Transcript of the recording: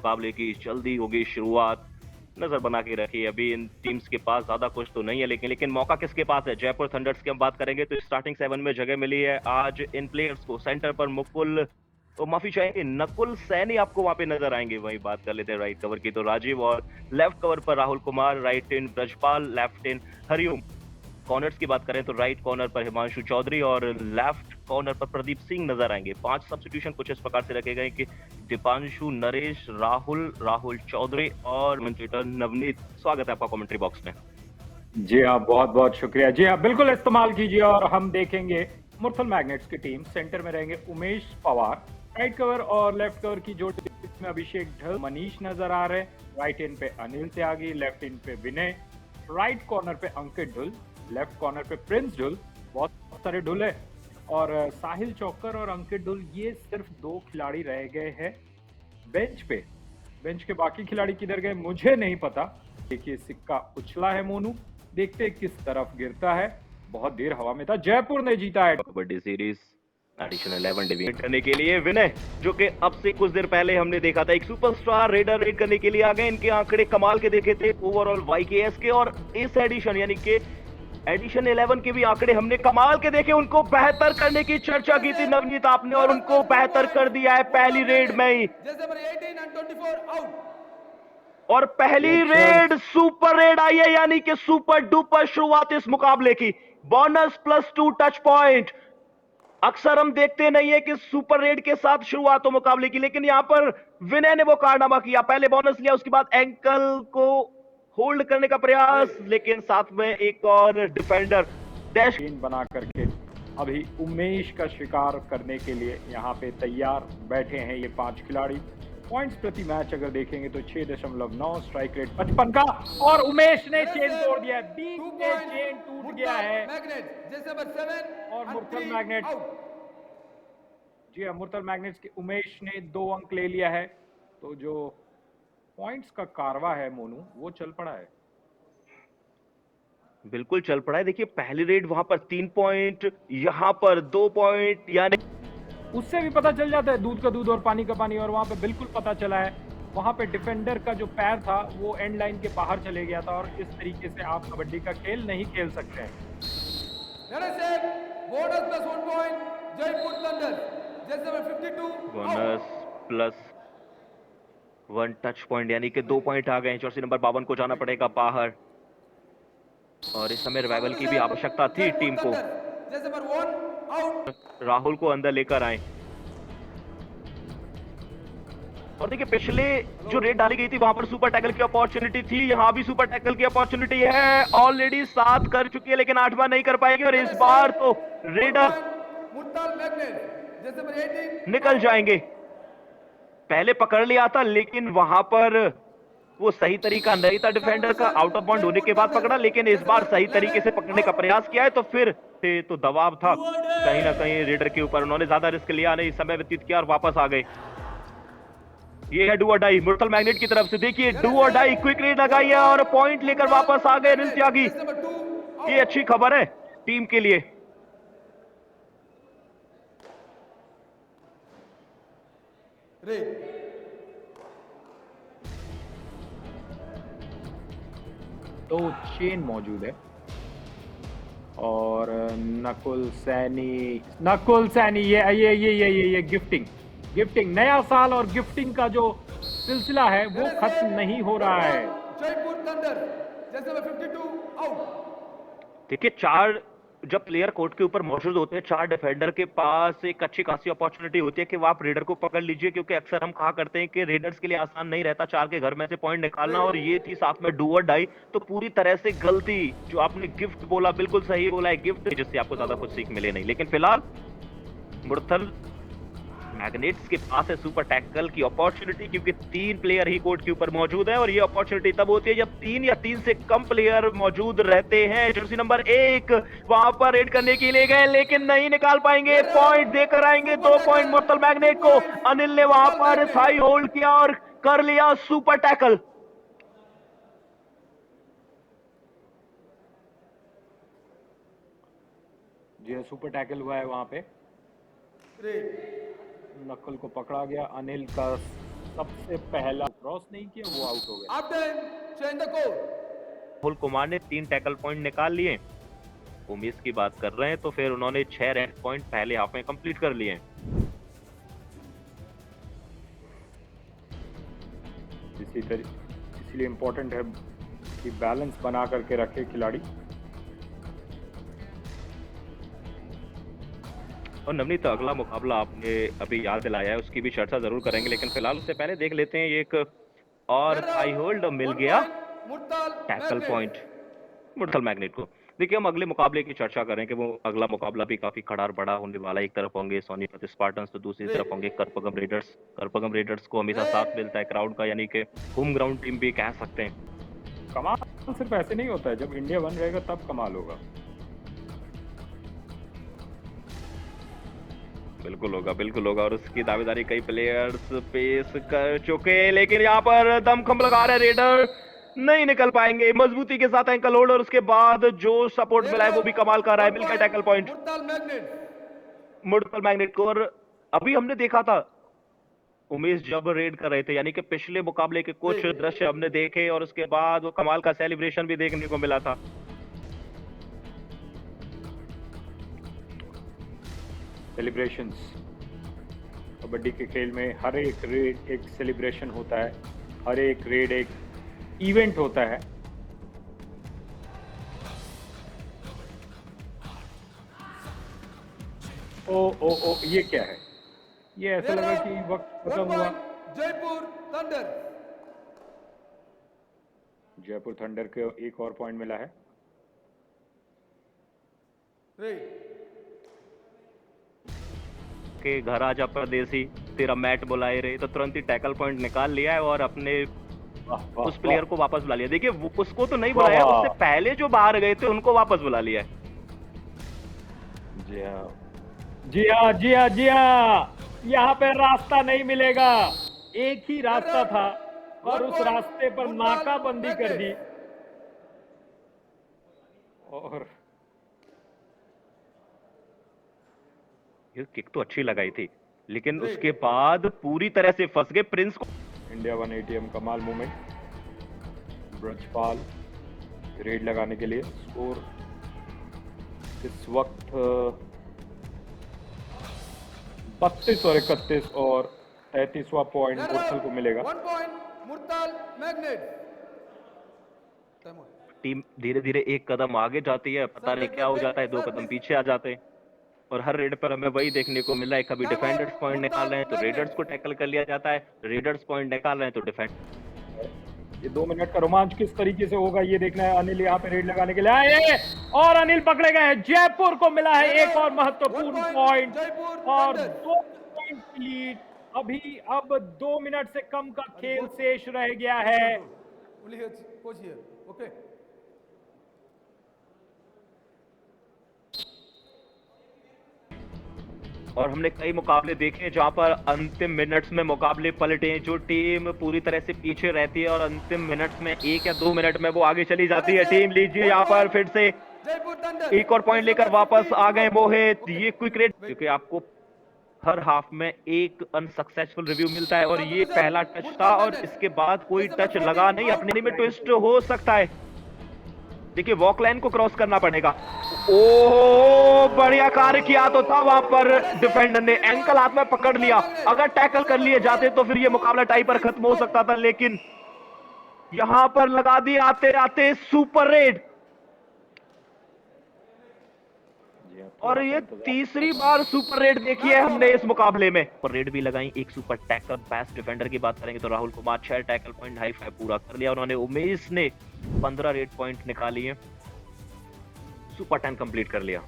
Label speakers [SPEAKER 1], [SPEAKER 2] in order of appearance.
[SPEAKER 1] मुकाबले की जल्दी होगी शुरुआत। नजर बना के रखिए, अभी इन टीम्स के पास ज्यादा कुछ तो नहीं है, लेकिन मौका किसके पास है? जयपुर थंडर्स की हम बात करेंगे तो स्टार्टिंग 7 में जगह मिली है आज इन प्लेयर्स को। सेंटर पर मुकुल, तो माफी चाहेंगे, नकुल सैनी आपको वहां पे नजर आएंगे। वही बात कर लेते हैं राइट कवर की, तो राजीव, और लेफ्ट कवर पर Rahul Kumar, right in Brajpal, left in Hariom. Corners की बात करें तो राइट कॉर्नर पर हिमांशु चौधरी और लेफ्ट कॉर्नर पर प्रदीप सिंह नजर आएंगे। 5 सब्स्टिट्यूशन कुछ इस प्रकार से रखे गए कि दीपांशु, नरेश, राहुल चौधरी और कमेंटेटर नवनीत। स्वागत है आपका कमेंट्री बॉक्स में।
[SPEAKER 2] जी हाँ, बहुत बहुत शुक्रिया। जी हाँ, बिल्कुल इस्तेमाल कीजिए। और हम देखेंगे मुरथल मैग्नेट्स की टीम। सेंटर में रहेंगे उमेश पवार, राइट कवर और लेफ्ट कवर की जोड़ी में अभिषेक ढल, मनीष नजर आ रहे हैं। राइट इन पे अनिल त्यागी, लेफ्ट इन पे विनय, राइट कॉर्नर पे अंकित ढुल, लेफ्ट कॉर्नर पे प्रिंस ढुल। बहुत सारे ढुल है। और साहिल चौकर और अंकित ढुल, ये सिर्फ 2 खिलाड़ी रह गए हैं बेंच पे। बेंच के बाकी खिलाड़ी किधर गए मुझे नहीं पता। देखिए सिक्का उछला है मोनू, देखते किस तरफ गिरता है। बहुत देर हवा में था। जयपुर ने जीता है
[SPEAKER 1] कबड्डी सीरीज एडिशन 11 डिवीजन करने के लिए विनय, जो कि अब से कुछ देर पहले हमने देखा था, एक सुपरस्टार रेडर रेड करने के लिए आ गए। इनके आंकड़े कमाल के देखे थे ओवरऑल वाईकेएस के, और इस एडिशन यानी कि एडिशन 11 के भी आंकड़े हमने कमाल के देखे। उनको बेहतर करने की चर्चा की थी नवनीत आपने, और उनको बेहतर कर दिया है पहली रेड में ही। और पहली रेड सुपर रेड आई है, यानी कि सुपर डुपर शुरुआत इस मुकाबले की। Bonus +2 touch point. अक्सर हम देखते नहीं है कि सुपर रेड के साथ शुरुआत हो मुकाबले की, लेकिन यहां पर विनय ने वो कारनामा किया। पहले बोनस लिया, उसके बाद एंकल को होल्ड करने का प्रयास, लेकिन साथ में एक और डिफेंडर डैश
[SPEAKER 2] बना करके अभी उमेश का शिकार करने के लिए यहाँ पे तैयार बैठे हैं ये 5 खिलाड़ी। पॉइंट्स प्रति मैच अगर देखेंगे तो 6.9, स्ट्राइक रेट 55 का, और उमेश ने चेन तोड़ दिया है। बीच में चेन टूट गया है और मुरथल मैग्नेट, जी हाँ, मुरथल मैग्नेट्स के उमेश ने 2 अंक ले लिया है। तो जो पॉइंट्स का कारवा है मोनू, वो चल पड़ा है।
[SPEAKER 1] बिल्कुल चल पड़ा है। देखिए पहली रेड वहां पर 3 पॉइंट, यहां पर 2 पॉइंट, यानी
[SPEAKER 2] उससे भी पता चल जाता है दूध का दूध और पानी का पानी। और वहां पे बिल्कुल पता चला है, वहां पे डिफेंडर का जो पैर था वो एंड लाइन के बाहर चले गया था। और इस तरीके से आप कबड्डी का खेल नहीं खेल सकते हैं।
[SPEAKER 1] बोनस +1 टच पॉइंट, यानी कि 2 पॉइंट आ गए। जर्सी नंबर 52 को जाना पड़ेगा बाहर, और इस समय रिवाइवल की भी आवश्यकता थी टीम को। राहुल को अंदर लेकर आए। और देखिए पिछले जो रेड डाली गई थी वहां पर सुपर टैकल की अपॉर्चुनिटी थी, यहां भी सुपर टैकल की अपॉर्चुनिटी है। ऑलरेडी 7 कर चुकी है, लेकिन 8वां नहीं कर पाएगी, और इस बार तो रेडर निकल जाएंगे। पहले पकड़ लिया था, लेकिन वहां पर वो सही तरीका नहीं था डिफेंडर का। आउट ऑफ बाउंड होने के बाद पकड़ा, लेकिन इस बार सही तरीके से पकड़ने का प्रयास किया है। तो फिर तो दबाव था कहीं ना कहीं रेडर के ऊपर, उन्होंने ज्यादा रिस्क लिया नहीं, समय व्यतीत किया और वापस आ गए। ये है डू और डाई मुरथल मैग्नेट की तरफ से। देखिए डू और डाई, क्विक रीड लगाई है और पॉइंट लेकर वापस आ गए अनिल त्यागी। ये अच्छी खबर है टीम के लिए।
[SPEAKER 2] तो चेन मौजूद है। और नकुल सैनी ये गिफ्टिंग नया साल और गिफ्टिंग का जो सिलसिला है वो खत्म नहीं हो रहा है।
[SPEAKER 1] देखिए 4 जब प्लेयर कोर्ट के ऊपर मौजूद होते हैं, 4 डिफेंडर के पास एक अच्छी खासी अपॉर्चुनिटी होती है कि वो आप रेडर को पकड़ लीजिए, क्योंकि अक्सर हम कहा करते हैं कि रेडर्स के लिए आसान नहीं रहता 4 के घर में से पॉइंट निकालना। और ये थी साथ में डू और डाई। तो पूरी तरह से गलती, जो आपने गिफ्ट बोला बिल्कुल सही बोला है, गिफ्ट जिससे आपको ज्यादा कुछ सीख मिले नहीं। लेकिन फिलहाल मुरथल मैग्नेट्स के पास है सुपर टैकल की अपॉर्चुनिटी, क्योंकि 3 प्लेयर ही कोर्ट के ऊपर मौजूद है। और ये अपॉर्चुनिटी तब होती है जब 3 या 3 से कम प्लेयर मौजूद रहते हैं। जर्सी नंबर 1 वहां पर रेड करने के लिए गए, लेकिन नहीं निकाल पाएंगे। पॉइंट देकर आएंगे 2 पॉइंट मुरथल मैग्नेट को। अनिल ने वहां पर थाई होल्ड किया और कर लिया सुपर टैकल।
[SPEAKER 2] जी सुपर टैकल हुआ है वहां पे। नकुल को पकड़ा गया। अनिल का सबसे पहला क्रॉस नहीं किया, वो आउट हो गया।
[SPEAKER 3] Half time, change the code.
[SPEAKER 1] Rahul Kumar ने 3 टैकल पॉइंट निकाल लिए। उमेश की बात कर रहे हैं तो फिर उन्होंने 6 रेड पॉइंट पहले हाफ में कंप्लीट कर लिए हैं।
[SPEAKER 2] इसलिए इम्पोर्टेंट है कि बैलेंस बना करके रखे खिलाड़ी।
[SPEAKER 1] और नवनीत, अगला मुकाबला आपने अभी याद दिलाया है, उसकी भी चर्चा जरूर करेंगे, लेकिन फिलहाल उससे पहले देख लेते हैं एक और हाई होल्ड मिल गया टैकल पॉइंट मुरथल मैग्नेट को। देखिए, हम अगले मुकाबले की चर्चा करें कि वो अगला मुकाबला भी काफी खड़ार बड़ा होने वाला है। एक तरफ होंगे सोनीपत स्पार्टन्स तो दूसरी तरफ होंगे करपगम रेडर्स। करपगम रेडर्स को हमेशा साथ मिलता है क्राउड का, यानी कि होम ग्राउंड टीम भी कह सकते हैं।
[SPEAKER 2] कमाल सिर्फ ऐसे नहीं होता है, जब इंडिया वन रहेगा तब कमाल होगा।
[SPEAKER 1] बिल्कुल होगा, बिल्कुल होगा। और उसकी दावेदारी कई प्लेयर्स पेश कर चुके, लेकिन यहाँ पर दमखम लगा रहे रेडर, नहीं निकल पाएंगे। मजबूती के साथ एंकल होल्ड और उसके बाद जो सपोर्ट मिला है वो भी कमाल का रहा है। मिलकर टैकल पॉइंट मुरथल मैग्नेट को। और अभी हमने देखा था उमेश जब रेड कर रहे थे, यानी कि पिछले मुकाबले के कुछ दृश्य हमने देखे और उसके बाद वो कमाल का सेलिब्रेशन भी देखने को मिला था।
[SPEAKER 2] सेलिब्रेशंस कबड्डी के खेल में हर एक रेड एक सेलिब्रेशन होता है, हर एक रेड एक इवेंट होता है। ओ ये क्या है? ये ऐसा लगा कि वक्त खत्म हुआ।
[SPEAKER 3] जयपुर थंडर।
[SPEAKER 2] जयपुर थंडर को एक और पॉइंट मिला है।
[SPEAKER 1] के घर आजा परदेसी, तेरा मैट बुलाए रहे, तो तुरंत ही टैकल पॉइंट निकाल लिया है और अपने उस प्लेयर को वापस बुला लिया। देखिए, उसको तो नहीं बुलाया, उससे पहले जो बाहर गए थे उनको वापस बुला लिया है।
[SPEAKER 2] जी हाँ, जी हाँ, जी हाँ, जी हाँ। यहाँ पे रास्ता नहीं मिलेगा, एक ही रास्ता था और उस रास्ते पर नाकाबंदी कर दी। और
[SPEAKER 1] ये किक तो अच्छी लगाई थी, लेकिन उसके बाद पूरी तरह से फंस गए प्रिंस को।
[SPEAKER 2] इंडिया वन ATM कमाल मूवमेंट, ब्रजपाल रेड लगाने के लिए। स्कोर इस वक्त 32 और 31 और 33वां पॉइंट मुरथल को मिलेगा।
[SPEAKER 3] 1 point मुरथल मैग्नेट।
[SPEAKER 1] टीम धीरे धीरे एक कदम आगे जाती है, पता नहीं क्या हो जाता है, 2 कदम पीछे आ जाते हैं। और हर रेड पर हमें वही देखने को मिला है, कभी डिफेंडर्स पॉइंट निकाल रहे हैं तो रेडर्स को टैकल कर लिया जाता है, रेडर्स पॉइंट निकाल रहे हैं तो डिफेंड।
[SPEAKER 2] ये 2 मिनट का रोमांच किस तरीके से होगा ये देखना है। अनिल यहाँ पे रेड लगाने के लिए आए और अनिल पकड़े गए हैं। जयपुर को मिला है एक और महत्वपूर्ण पॉइंट और 2 पॉइंट की लीड। अभी अब 2 मिनट से कम का खेल शेष रह गया है।
[SPEAKER 1] और हमने कई मुकाबले देखे जहां पर अंतिम मिनट्स में मुकाबले पलटे, जो टीम पूरी तरह से पीछे रहती है और अंतिम मिनट्स में 1 या 2 मिनट में वो आगे चली जाती है। टीम लीजिए यहाँ पर फिर से एक और पॉइंट लेकर वापस आ गए मोहित। ये क्विक रेड, क्योंकि आपको हर हाफ में एक अनसक्सेसफुल रिव्यू मिलता है और ये पहला टच था और इसके बाद कोई टच लगा नहीं। अपने में ट्विस्ट हो सकता है। देखिए, वॉक लाइन को क्रॉस करना पड़ेगा। ओह, बढ़िया कार्य किया तो था वहां पर डिफेंडर ने, एंकल हाथ में पकड़ लिया। अगर टैकल कर लिए जाते तो फिर ये मुकाबला टाई पर खत्म हो सकता था, लेकिन यहां पर लगा दिए आते आते सुपर रेड। और ये तीसरी बार सुपर रेड देखी है हमने इस मुकाबले में। और रेड भी लगाई, एक सुपर टैकल। बेस्ट डिफेंडर की बात करेंगे तो Rahul Kumar 6 tackle point, high 5 पूरा कर लिया उन्होंने। उमेश ने 15 रेड पॉइंट निकाली है, सुपर 10 कंप्लीट कर लिया।